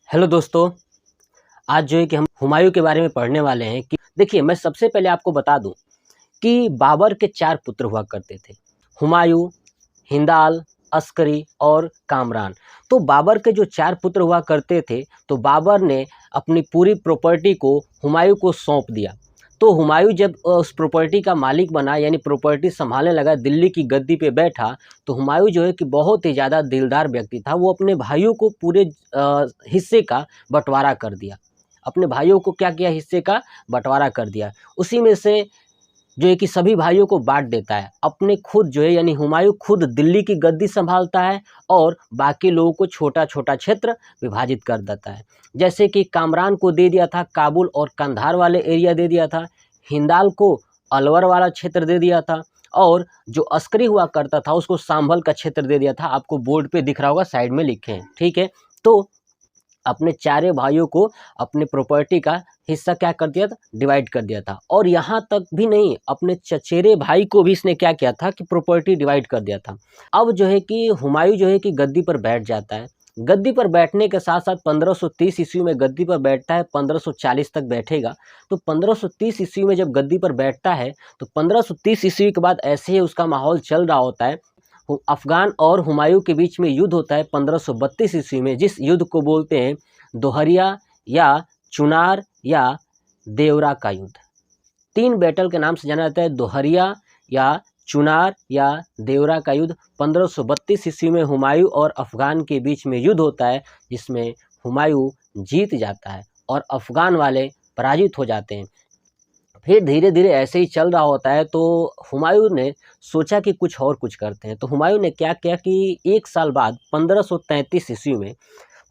Hello दोस्तों, आज जो है कि हम हुमायूं के बारे में पढ़ने वाले हैं कि देखिए मैं सबसे पहले आपको बता दूं कि बाबर के 4 पुत्र हुआ करते थे। हुमायूं, हिंदाल, अस्करी और कामरान। तो बाबर के जो 4 पुत्र हुआ करते थे, तो बाबर ने अपनी पूरी प्रॉपर्टी को हुमायूं को सौंप दिया। तो हुमायूं जब उस प्रॉपर्टी का मालिक बना, यानी प्रॉपर्टी संभालने लगा, दिल्ली की गद्दी पे बैठा, तो हुमायूं जो है कि बहुत ही ज़्यादा दिलदार व्यक्ति था। वो अपने भाइयों को पूरे हिस्से का बंटवारा कर दिया। अपने भाइयों को क्या किया? हिस्से का बंटवारा कर दिया। उसी में से जो है कि सभी भाइयों को बाँट देता है। अपने खुद जो है यानी हुमायूं खुद दिल्ली की गद्दी संभालता है और बाकी लोगों को छोटा-छोटा क्षेत्र विभाजित कर देता है। जैसे कि कामरान को दे दिया था काबुल और कंधार वाले एरिया दे दिया था, हिंदाल को अलवर वाला क्षेत्र दे दिया था और जो अस्करी हुआ करता था उसको संभल का क्षेत्र दे दिया था। आपको बोर्ड पे दिख रहा होगा, साइड में लिखे हैं, ठीक है? तो अपने चारों भाइयों को अपने प्रॉपर्टी का हिस्सा क्या कर दिया था? डिवाइड कर दिया था। और यहाँ तक भी नहीं, अपने चचेरे भाई को भी इसने क्या किया था कि प्रॉपर्टी डिवाइड कर दिया था। अब जो है कि हुमायूं जो है कि गद्दी पर बैठ जाता है। गद्दी पर बैठने के साथ साथ 1530 ईस्वी में गद्दी पर बैठता है, 1540 तक बैठेगा। तो 1530 ईस्वी में जब गद्दी पर बैठता है, तो 1530 ईस्वी के बाद ऐसे ही उसका माहौल चल रहा होता है। अफ़गान और हुमायूं के बीच में युद्ध होता है 1532 ईस्वी में, जिस युद्ध को बोलते हैं दोहरिया या चुनार या देवरा का युद्ध। 3 बैटल के नाम से जाना जाता है, दोहरिया या चुनार या देवरा का युद्ध। 1532 ईस्वी में हुमायूं और अफ़गान के बीच में युद्ध होता है, जिसमें हुमायूं जीत जाता है और अफ़गान वाले पराजित हो जाते हैं। फिर धीरे-धीरे ऐसे ही चल रहा होता है, तो हुमायूं ने सोचा कि कुछ करते हैं। तो हुमायूं ने क्या किया कि 1 साल बाद 1533 ईस्वी में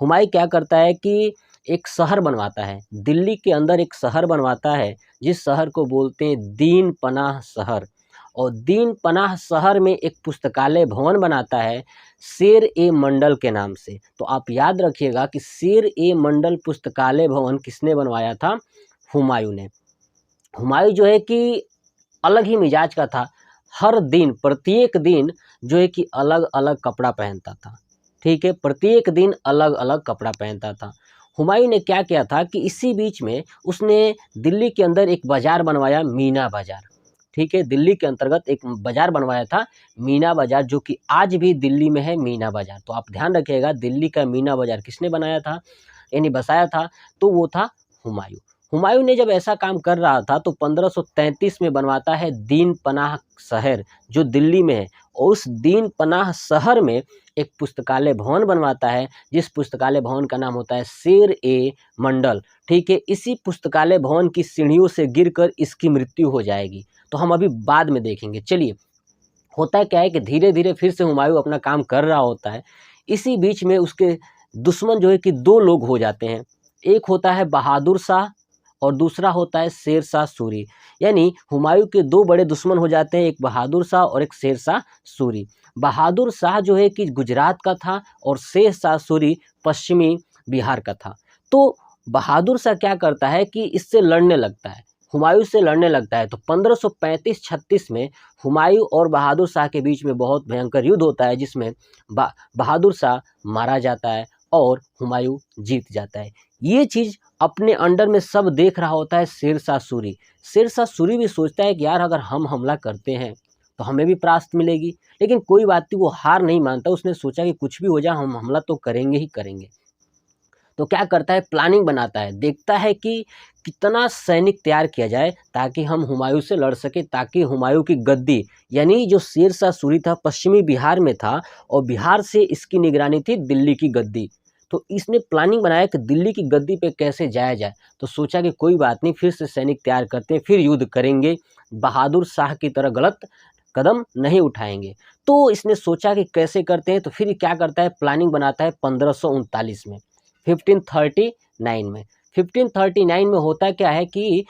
हुमायूं क्या करता है कि एक शहर बनवाता है। दिल्ली के अंदर एक शहर बनवाता है, जिस शहर को बोलते हैं दीन पनाह शहर। और दीन पनाह शहर में एक पुस्तकालय भवन बनाता है शेर-ए-मंडल के नाम से। तो आप याद रखिएगा कि शेर-ए-मंडल पुस्तकालय भवन किसने बनवाया था? हुमायूं ने। हुमायूं जो है कि अलग ही मिजाज का था। हर दिन, प्रत्येक दिन जो है कि अलग-अलग कपड़ा पहनता था, ठीक है? प्रत्येक दिन अलग-अलग कपड़ा पहनता था। हुमायूं ने क्या किया था कि इसी बीच में उसने दिल्ली के अंदर एक बाज़ार बनवाया, मीना बाज़ार, ठीक है? दिल्ली के अंतर्गत एक बाज़ार बनवाया था, मीना बाज़ार, जो कि आज भी दिल्ली में है, मीना बाज़ार। तो आप ध्यान रखिएगा, दिल्ली का मीना बाज़ार किसने बनाया था, यानी बसाया था? तो वो था हुमायूं। हुमायूं ने जब ऐसा काम कर रहा था, तो 1533 में बनवाता है दीन पनाह शहर, जो दिल्ली में है। और उस दीन पनाह शहर में एक पुस्तकालय भवन बनवाता है, जिस पुस्तकालय भवन का नाम होता है शेर-ए-मंडल, ठीक है? इसी पुस्तकालय भवन की सीढ़ियों से गिरकर इसकी मृत्यु हो जाएगी। तो हम अभी बाद में देखेंगे। चलिए, होता क्या है कि धीरे-धीरे फिर से हुमायूं अपना काम कर रहा होता है। इसी बीच में उसके दुश्मन जो है कि 2 लोग हो जाते हैं। एक होता है बहादुर शाह और दूसरा होता है शेर शाह सूरी। यानी हुमायूं के 2 बड़े दुश्मन हो जाते हैं, एक बहादुर शाह और एक शेर शाह सूरी। बहादुर शाह जो है कि गुजरात का था और शेर शाह सूरी पश्चिमी बिहार का था। तो बहादुर शाह क्या करता है कि इससे लड़ने लगता है, हुमायूं से लड़ने लगता है। तो 1535-36 में हुमायूं और बहादुर शाह के बीच में बहुत भयंकर युद्ध होता है, जिसमें बहादुर शाह मारा जाता है और हुमायूं जीत जाता है। ये चीज़ अपने अंडर में सब देख रहा होता है शेर शाह सूरी। शेर शाह सूरी भी सोचता है कि यार अगर हम हमला करते हैं तो हमें भी परास्त मिलेगी, लेकिन कोई बात नहीं, वो हार नहीं मानता। उसने सोचा कि कुछ भी हो जाए हम हमला तो करेंगे ही करेंगे। तो क्या करता है, प्लानिंग बनाता है, देखता है कि कितना सैनिक तैयार किया जाए ताकि हम हुमायूं से लड़ सके, ताकि हुमायूं की गद्दी, यानी जो शेर शाह सूरी था पश्चिमी बिहार में था और बिहार से इसकी निगरानी थी दिल्ली की गद्दी। तो इसने प्लानिंग बनाया कि दिल्ली की गद्दी पे कैसे जाया जाए। तो सोचा कि कोई बात नहीं, फिर से सैनिक तैयार करते हैं, फिर युद्ध करेंगे, बहादुर शाह की तरह गलत कदम नहीं उठाएंगे। तो इसने सोचा कि कैसे करते हैं, तो फिर क्या करता है, प्लानिंग बनाता है 1539 में, 1539 में। 1539 में होता क्या है कि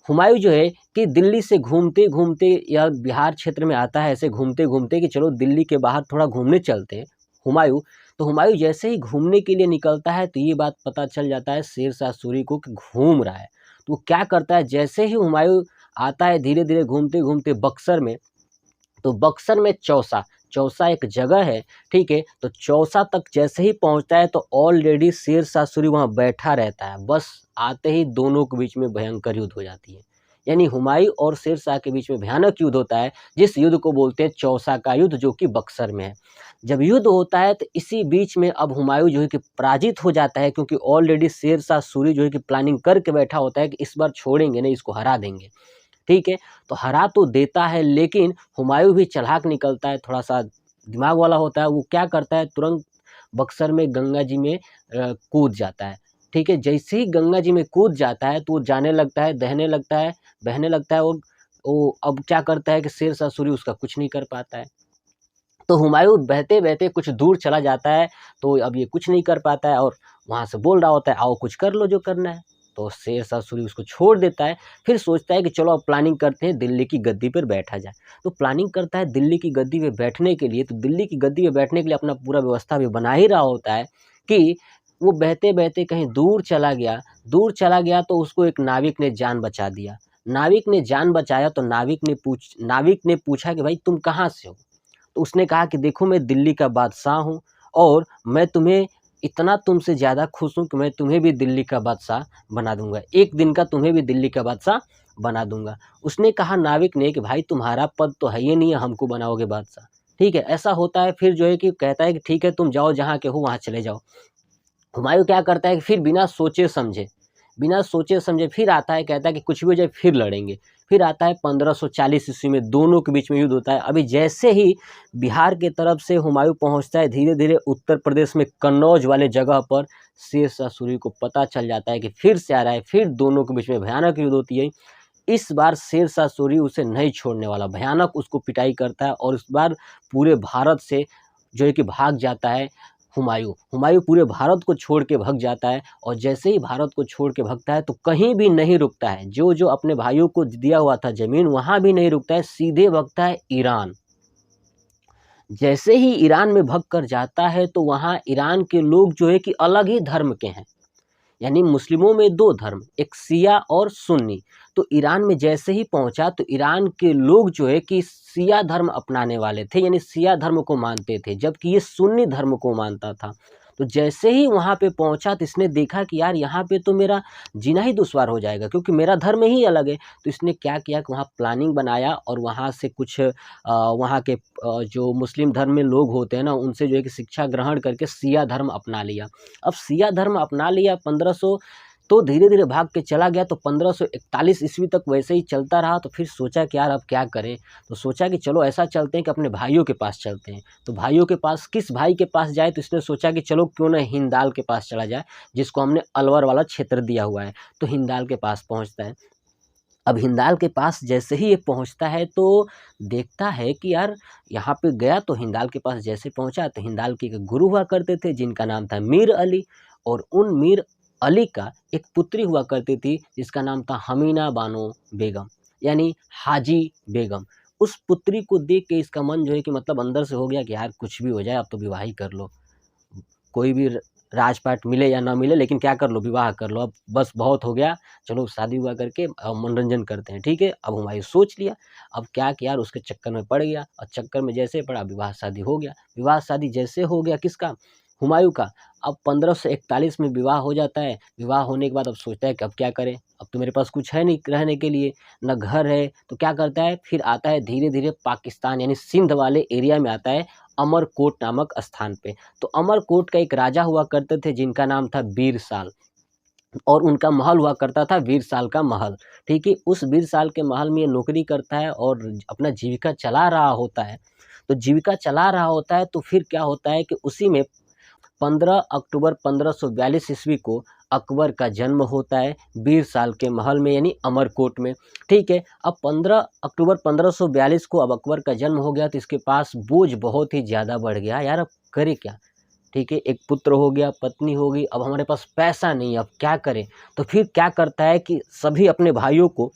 हुमायूं जो है कि दिल्ली से घूमते-घूमते या बिहार क्षेत्र में आता है, ऐसे घूमते-घूमते कि चलो दिल्ली के बाहर थोड़ा घूमने चलते हैं हुमायूं। तो हुमायूं जैसे ही घूमने के लिए निकलता है, तो ये बात पता चल जाता है शेर शाह सूरी को कि घूम रहा है। तो वो क्या करता है, जैसे ही हुमायूं आता है धीरे-धीरे घूमते-घूमते बक्सर में, तो बक्सर में चौसा चौसा एक जगह है, ठीक है। तो चौसा तक जैसे ही पहुंचता है तो ऑलरेडी शेर शाह सूरी वहां बैठा रहता है। बस आते ही दोनों के बीच में भयंकर युद्ध हो जाती है। यानी हुमायूं और शेर शाह के बीच में भयानक युद्ध होता है, जिस युद्ध को बोलते हैं चौसा का युद्ध, जो कि बक्सर में है। जब युद्ध होता है तो इसी बीच में अब हुमायूं जो है कि पराजित हो जाता है, क्योंकि ऑलरेडी शेर शाह सूरी जो है कि प्लानिंग करके बैठा होता है कि इस बार छोड़ेंगे नहीं, इसको हरा देंगे, ठीक है। तो हरा तो देता है, लेकिन हुमायूं भी चालाक निकलता है, थोड़ा सा दिमाग वाला होता है। वो क्या करता है, तुरंत बक्सर में गंगा जी में कूद जाता है, ठीक है। जैसे ही गंगा जी में कूद जाता है तो वो जाने लगता है, दहने लगता है, बहने लगता है। और वो अब क्या करता है कि शेर शाह सूरी उसका कुछ नहीं कर पाता है। तो हुमायूं बहते बहते कुछ दूर चला जाता है, तो अब ये कुछ नहीं कर पाता है और वहाँ से बोल रहा होता है, आओ कुछ कर लो जो करना है। तो शेर शाह सूरी उसको छोड़ देता है। फिर सोचता है कि चलो अब प्लानिंग करते हैं, दिल्ली की गद्दी पर बैठा जाए। तो प्लानिंग करता है दिल्ली की गद्दी पे बैठने के लिए। तो दिल्ली की गद्दी पे बैठने के लिए अपना पूरा व्यवस्था भी बना ही रहा होता है कि वो बहते बहते कहीं दूर चला गया। दूर चला गया तो उसको एक नाविक ने जान बचा दिया। नाविक ने जान बचाया तो नाविक ने पूछा कि भाई तुम कहाँ से हो। तो उसने कहा कि देखो मैं दिल्ली का बादशाह हूँ, और मैं तुम्हें इतना तुमसे ज़्यादा खुश हूँ कि मैं तुम्हें भी दिल्ली का बादशाह बना दूंगा, एक दिन का तुम्हें भी दिल्ली का बादशाह बना दूंगा। उसने कहा नाविक ने कि भाई तुम्हारा पद तो है ही नहीं है, हमको बनाओगे बादशाह, ठीक है। ऐसा होता है। फिर जो है कि कहता है कि ठीक है तुम जाओ, जहाँ के हो वहाँ चले जाओ। हुमायूं क्या करता है कि फिर बिना सोचे समझे फिर आता है, कहता है कि कुछ भी हो जाए फिर लड़ेंगे। फिर आता है 1540 ईस्वी में, दोनों के बीच में युद्ध होता है। अभी जैसे ही बिहार के तरफ से हुमायूं पहुंचता है, धीरे धीरे उत्तर प्रदेश में कन्नौज वाले जगह पर शेर शाह सूरी को पता चल जाता है कि फिर से आ रहा है। फिर दोनों के बीच में भयानक युद्ध होती है। इस बार शेर शाह सूरी उसे नहीं छोड़ने वाला, भयानक उसको पिटाई करता है, और इस बार पूरे भारत से जो है कि भाग जाता है हुमायूं पूरे भारत को छोड़ के भाग जाता है। और जैसे ही भारत को छोड़ के भागता है तो कहीं भी नहीं रुकता है। जो जो अपने भाइयों को दिया हुआ था जमीन, वहां भी नहीं रुकता है, सीधे भागता है ईरान। जैसे ही ईरान में भाग कर जाता है तो वहां ईरान के लोग जो है कि अलग ही धर्म के हैं। यानी मुस्लिमों में दो धर्म, एक शिया और सुन्नी। तो ईरान में जैसे ही पहुंचा तो ईरान के लोग जो है कि शिया धर्म अपनाने वाले थे, यानी शिया धर्म को मानते थे, जबकि ये सुन्नी धर्म को मानता था। तो जैसे ही वहाँ पे पहुंचा तो इसने देखा कि यार यहाँ पे तो मेरा जीना ही दुश्वार हो जाएगा, क्योंकि मेरा धर्म ही अलग है। तो इसने क्या किया कि वहाँ प्लानिंग बनाया, और वहाँ से कुछ वहाँ के जो मुस्लिम धर्म में लोग होते हैं ना, उनसे जो है कि शिक्षा ग्रहण करके शिया धर्म अपना लिया। अब शिया धर्म अपना लिया 1500, तो धीरे धीरे भाग के चला गया। तो 1541 ईस्वी तक वैसे ही चलता रहा। तो फिर सोचा कि यार अब क्या करें। तो सोचा कि चलो ऐसा चलते हैं कि अपने भाइयों के पास चलते हैं। तो भाइयों के पास, किस भाई के पास जाए, तो इसने सोचा कि चलो क्यों ना हिंदाल के पास चला जाए, जिसको हमने अलवर वाला क्षेत्र दिया हुआ है। तो हिंदाल के पास पहुंचता है। अब हिंदाल के पास जैसे ही ये पहुंचता है तो देखता है कि यार यहाँ पे गया। तो हिंदाल के पास जैसे पहुंचा तो हिंदाल के एक गुरु हुआ करते थे, जिनका नाम था मीर अली। और उन मीर अली का एक पुत्री हुआ करती थी, जिसका नाम था हमीना बानो बेगम, यानी हाजी बेगम। उस पुत्री को देख के इसका मन जो है कि मतलब अंदर से हो गया कि यार कुछ भी हो जाए, अब तो विवाह ही कर लो, कोई भी राजपाट मिले या ना मिले, लेकिन क्या कर लो, विवाह कर लो, अब बस बहुत हो गया, चलो शादी हुआ करके मनोरंजन करते हैं, ठीक है। अब हुमायूं सोच लिया। अब क्या किया, उसके चक्कर में पड़ गया, और चक्कर में जैसे पड़ा विवाह शादी हो गया। विवाह शादी जैसे हो गया, किसका, हुमायूं का। अब 1541 में विवाह हो जाता है। विवाह होने के बाद अब सोचता है कि अब क्या करें, अब तो मेरे पास कुछ है नहीं रहने के लिए, न घर है। तो क्या करता है, फिर आता है धीरे धीरे पाकिस्तान यानी सिंध वाले एरिया में आता है, अमरकोट नामक स्थान पे। तो अमरकोट का एक राजा हुआ करते थे, जिनका नाम था बीरसाल, और उनका महल हुआ करता था बीरसाल का महल, ठीक है। उस बीरसाल के महल में ये नौकरी करता है और अपना जीविका चला रहा होता है। तो जीविका चला रहा होता है तो फिर क्या होता है कि उसी में 15 अक्टूबर 1542 ईस्वी को अकबर का जन्म होता है बीरसाल के महल में, यानी अमरकोट में, ठीक है। अब 15 अक्टूबर 1542 को अब अकबर का जन्म हो गया, तो इसके पास बोझ बहुत ही ज़्यादा बढ़ गया। यार अब करे क्या, ठीक है। एक पुत्र हो गया, पत्नी हो गई, अब हमारे पास पैसा नहीं, अब क्या करें। तो फिर क्या करता है कि सभी अपने भाइयों को,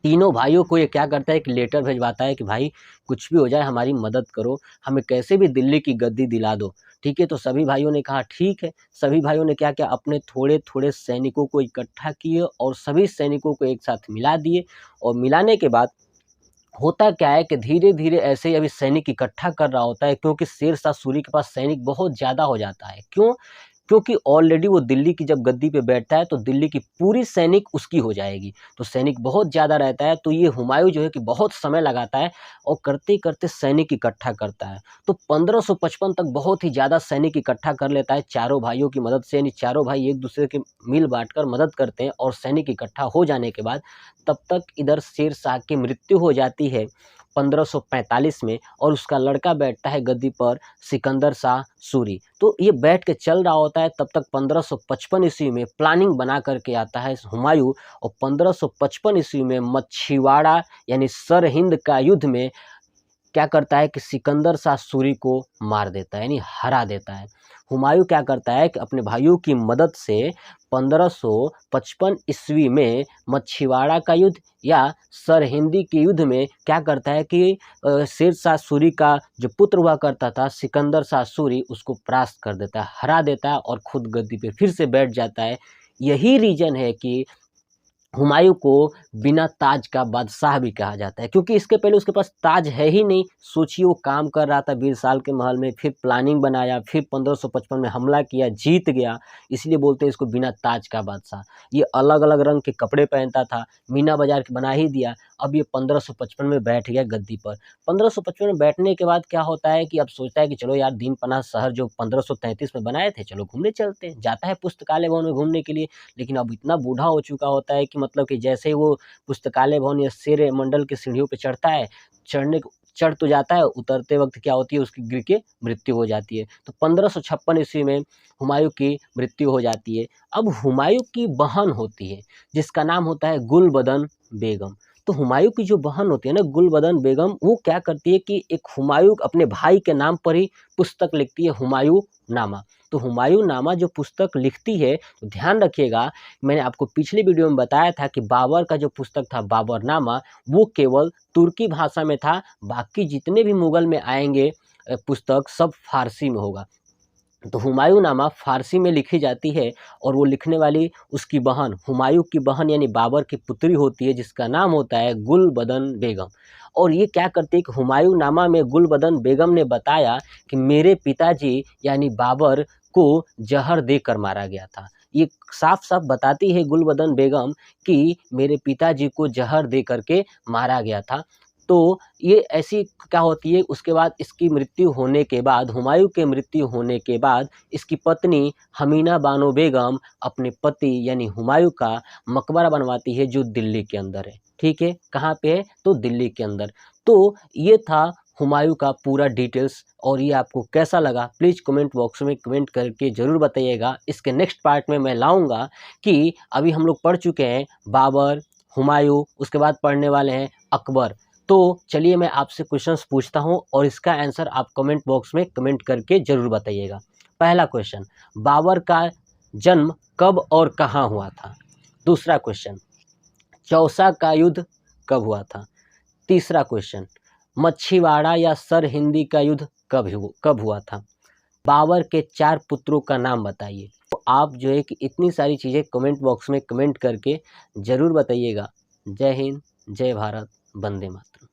तीनों भाइयों को ये क्या करता है कि लेटर भिजवाता है कि भाई कुछ भी हो जाए हमारी मदद करो, हमें कैसे भी दिल्ली की गद्दी दिला दो, ठीक है। तो सभी भाइयों ने कहा ठीक है। सभी भाइयों ने क्या किया, अपने थोड़े थोड़े सैनिकों को इकट्ठा किए और सभी सैनिकों को एक साथ मिला दिए। और मिलाने के बाद होता क्या है कि धीरे-धीरे ऐसे ही अभी सैनिक इकट्ठा कर रहा होता है, क्योंकि शेर शाह सूरी के पास सैनिक बहुत ज़्यादा हो जाता है। क्यों? क्योंकि ऑलरेडी वो दिल्ली की जब गद्दी पे बैठता है तो दिल्ली की पूरी सैनिक उसकी हो जाएगी। तो सैनिक बहुत ज़्यादा रहता है, तो ये हुमायूँ जो है कि बहुत समय लगाता है और करते-करते सैनिक इकट्ठा करता है। तो 1555 तक बहुत ही ज़्यादा सैनिक इकट्ठा कर लेता है चारों भाइयों की मदद से, यानी चारों भाई एक-दूसरे के मिल बाँट कर मदद करते हैं और सैनिक इकट्ठा हो जाने के बाद तब तक इधर शेर शाह की मृत्यु हो जाती है 1545 में, और उसका लड़का बैठता है गद्दी पर, सिकंदर शाह सूरी। तो ये बैठ के चल रहा होता है, तब तक 1555 ईस्वी में प्लानिंग बना करके आता है हुमायूँ, और 1555 ईस्वी में मछीवाड़ा यानी सरहिंद का युद्ध में क्या करता है कि सिकंदर शाह सूरी को मार देता है, यानी हरा देता है। हुमायूँ क्या करता है कि अपने भाइयों की मदद से 1555 ईस्वी में मछीवाड़ा का युद्ध या सरहिंदी के युद्ध में क्या करता है कि शेर शाह सूरी का जो पुत्र हुआ करता था सिकंदर शाह सूरी, उसको परास्त कर देता है, हरा देता है और खुद गद्दी पे फिर से बैठ जाता है। यही रीज़न है कि हुमायूँ को बिना ताज का बादशाह भी कहा जाता है, क्योंकि इसके पहले उसके पास ताज है ही नहीं। सोचिए वो काम कर रहा था बीरसाल के महल में, फिर प्लानिंग बनाया, फिर 1555 में हमला किया, जीत गया, इसलिए बोलते हैं इसको बिना ताज का बादशाह। ये अलग-अलग रंग के कपड़े पहनता था, मीना बाज़ार के बना ही दिया। अब ये 1555 में बैठ गया गद्दी पर। 1555 में बैठने के बाद क्या होता है कि अब सोचता है कि चलो यार दीन पनाह शहर जो 1533 में बनाए थे, चलो घूमने चलते हैं। जाता है पुस्तकालय भवन में घूमने के लिए, लेकिन अब इतना बूढ़ा हो चुका होता है कि मतलब कि जैसे ही वो पुस्तकालय भवन या शेर मंडल की सीढ़ियों पे चढ़ता है, चढ़ तो जाता है, उतरते वक़्त क्या होती है उसकी गिर के मृत्यु हो जाती है। तो 1556 ईस्वी में हुमायूँ की मृत्यु हो जाती है। अब हुमायूँ की बहन होती है, जिसका नाम होता है गुलबदन बेगम। तो हुमायूँ की जो बहन होती है ना गुलबदन बेगम, वो क्या करती है कि एक हुमायूँ अपने भाई के नाम पर ही पुस्तक लिखती है, हुमायूँ नामा। तो हुमायूँ नामा जो पुस्तक लिखती है, तो ध्यान रखिएगा, मैंने आपको पिछली वीडियो में बताया था कि बाबर का जो पुस्तक था बाबरनामा, वो केवल तुर्की भाषा में था, बाकी जितने भी मुगल में आएँगे पुस्तक सब फ़ारसी में होगा। तो हुमायूँ नामा फ़ारसी में लिखी जाती है, और वो लिखने वाली उसकी बहन, हुमायूँ की बहन यानी बाबर की पुत्री होती है, जिसका नाम होता है गुलबदन बेगम। और ये क्या करती है कि हुमायूँ नामा में गुलबदन बेगम ने बताया कि मेरे पिताजी यानी बाबर को ज़हर देकर मारा गया था। ये साफ-साफ बताती है गुलबदन बेगम कि मेरे पिताजी को ज़हर दे कर के मारा गया था। तो ये ऐसी क्या होती है, उसके बाद इसकी मृत्यु होने के बाद, हुमायूँ की मृत्यु होने के बाद इसकी पत्नी हमीना बानो बेगम अपने पति यानी हुमायूँ का मकबरा बनवाती है, जो दिल्ली के अंदर है। ठीक है, कहाँ पे है? तो दिल्ली के अंदर। तो ये था हुमायूँ का पूरा डिटेल्स, और ये आपको कैसा लगा प्लीज़ कमेंट बॉक्स में कमेंट करके ज़रूर बताइएगा। इसके नेक्स्ट पार्ट में मैं लाऊँगा कि अभी हम लोग पढ़ चुके हैं बाबर, हुमायूँ, उसके बाद पढ़ने वाले हैं अकबर। तो चलिए मैं आपसे क्वेश्चंस पूछता हूँ और इसका आंसर आप कमेंट बॉक्स में कमेंट करके ज़रूर बताइएगा। पहला क्वेश्चन, बाबर का जन्म कब और कहाँ हुआ था? दूसरा क्वेश्चन, चौसा का युद्ध कब हुआ था? तीसरा क्वेश्चन, मछीवाड़ा या सरहिंदी का युद्ध कब हुआ था? बाबर के 4 पुत्रों का नाम बताइए। तो आप जो है कि इतनी सारी चीज़ें कमेंट बॉक्स में कमेंट करके ज़रूर बताइएगा। जय हिंद, जय भारत, वंदे मातरम।